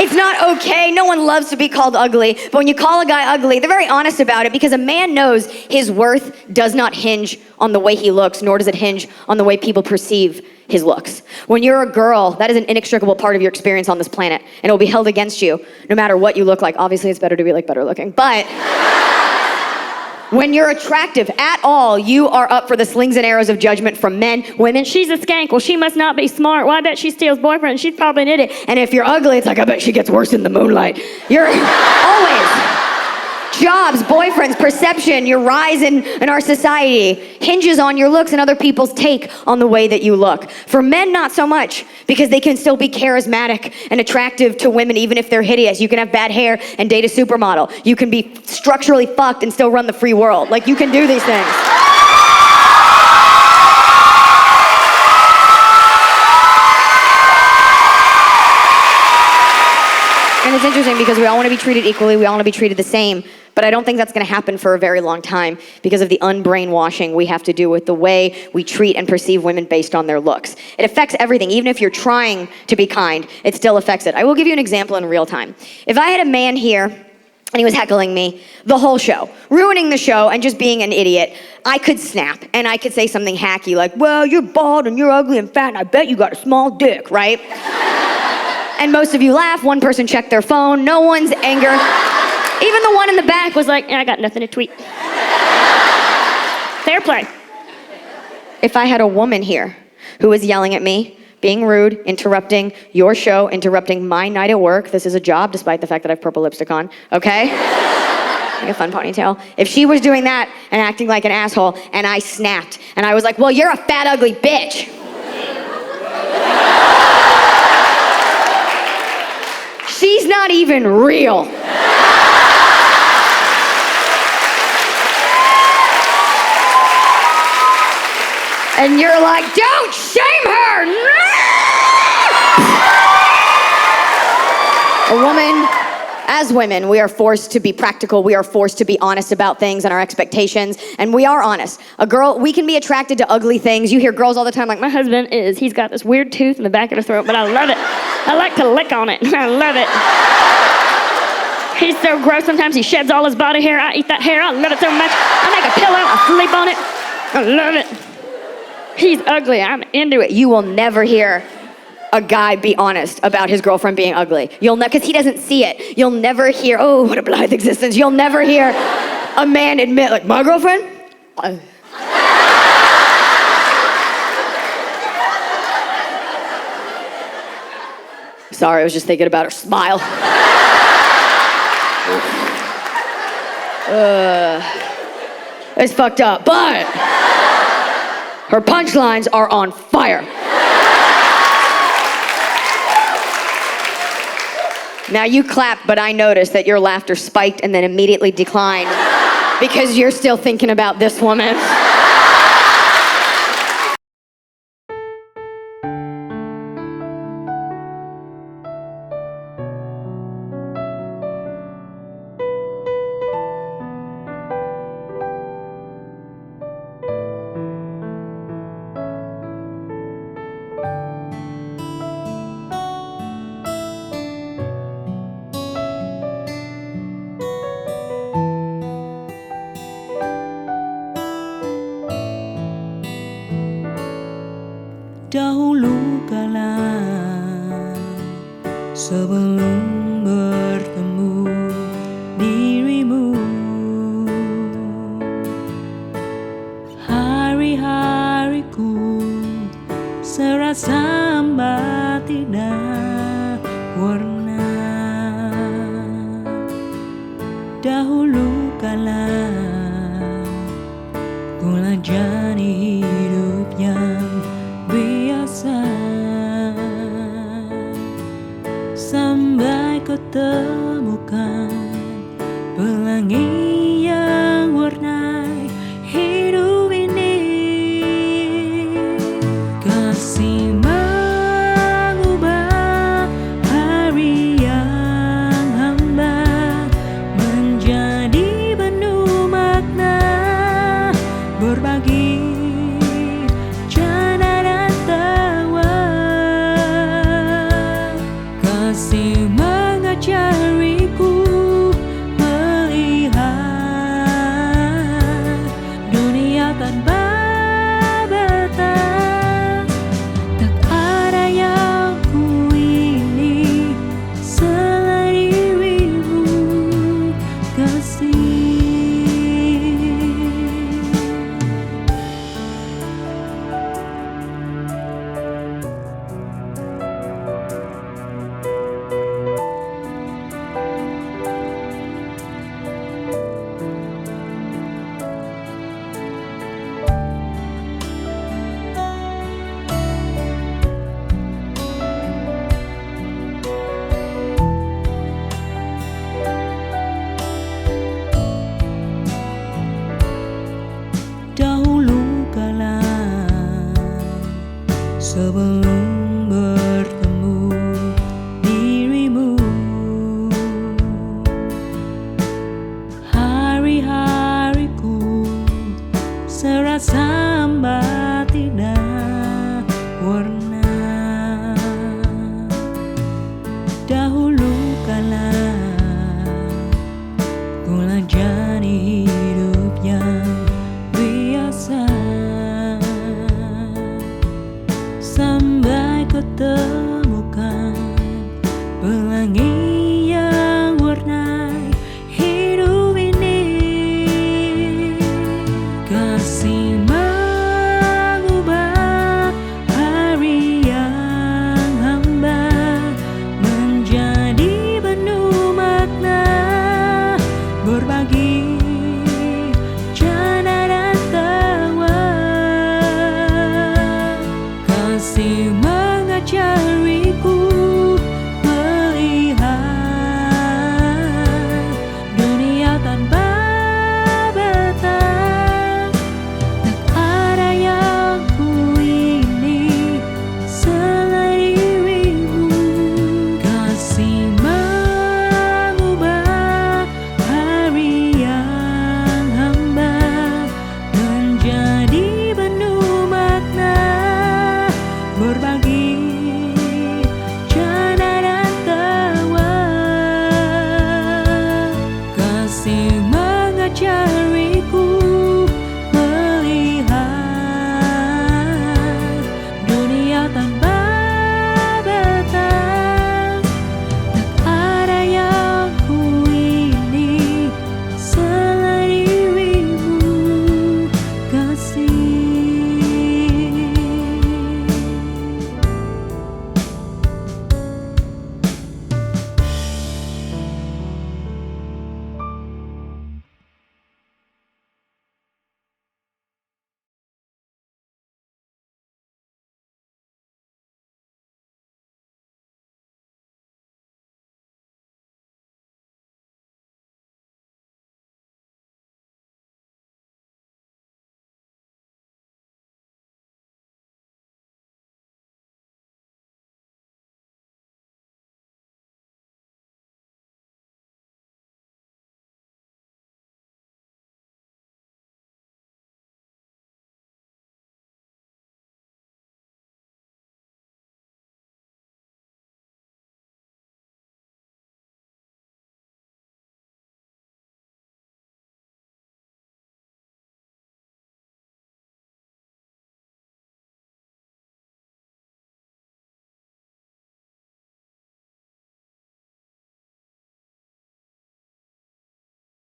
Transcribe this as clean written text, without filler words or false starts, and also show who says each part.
Speaker 1: It's not okay. No one loves to be called ugly. But when you call a guy ugly, they're very honest about it because a man knows his worth does not hinge on the way he looks, nor does it hinge on the way people perceive his looks. When you're a girl, that is an inextricable part of your experience on this planet, and it will be held against you no matter what you look like. Obviously, it's better to be like better looking, but when you're attractive at all, you are up for the slings and arrows of judgment from men, women. She's a skank. Well, she must not be smart. Well, I bet she steals boyfriend. She's probably an idiot. And if you're ugly, it's like, I bet she gets worse in the moonlight. You're always... Jobs, boyfriends, perception, your rise in our society hinges on your looks and other people's take on the way that you look. For men, not so much, because they can still be charismatic and attractive to women even if they're hideous. You can have bad hair and date a supermodel. You can be structurally fucked and still run the free world. Like, you can do these things. And it's interesting because we all want to be treated equally, we all want to be treated the same, but I don't think that's going to happen for a very long time because of the unbrainwashing we have to do with the way we treat and perceive women based on their looks. It affects everything. Even if you're trying to be kind, it still affects it. I will give you an example in real time. If I had a man here and he was heckling me the whole show, ruining the show and just being an idiot, I could snap and I could say something hacky like, well, you're bald and you're ugly and fat and I bet you got a small dick, right? And most of you laugh. One person checked their phone. No one's anger. Even the one in the back was like, I got nothing to tweet. Fair play. If I had a woman here who was yelling at me, being rude, interrupting your show, interrupting my night at work, this is a job despite the fact that I have purple lipstick on, okay? Like a fun ponytail. If she was doing that and acting like an asshole and I snapped and I was like, well, you're a fat, ugly bitch. She's not even real. And you're like, don't shame her! A woman, as women, we are forced to be practical. We are forced to be honest about things and our expectations, and we are honest. A girl, we can be attracted to ugly things. You hear girls all the time like, my husband he's got this weird tooth in the back of the throat, but I love it. I like to lick on it. I love it. He's so gross. Sometimes he sheds all his body hair. I eat that hair. I love it so much. I make a pillow. I sleep on it. I love it. He's ugly. I'm into it. You will never hear a guy be honest about his girlfriend being ugly. You'll never, because he doesn't see it. You'll never hear, oh, what a blithe existence. You'll never hear a man admit, like, my girlfriend? Sorry, I was just thinking about her smile. It's fucked up, but her punchlines are on fire. Now you clapped, but I noticed that your laughter spiked and then immediately declined because you're still thinking about this woman.
Speaker 2: Dahulu kala sebelum bertemu dirimu, hari-hariku serasa hampa tidak warna. Dahulu kala ku jalani hidup yang biasa sampai kau temukan pelangi yang warnai hidup ini. Kasih mengubah hari yang hambat menjadi penuh makna, berbagi kasih angin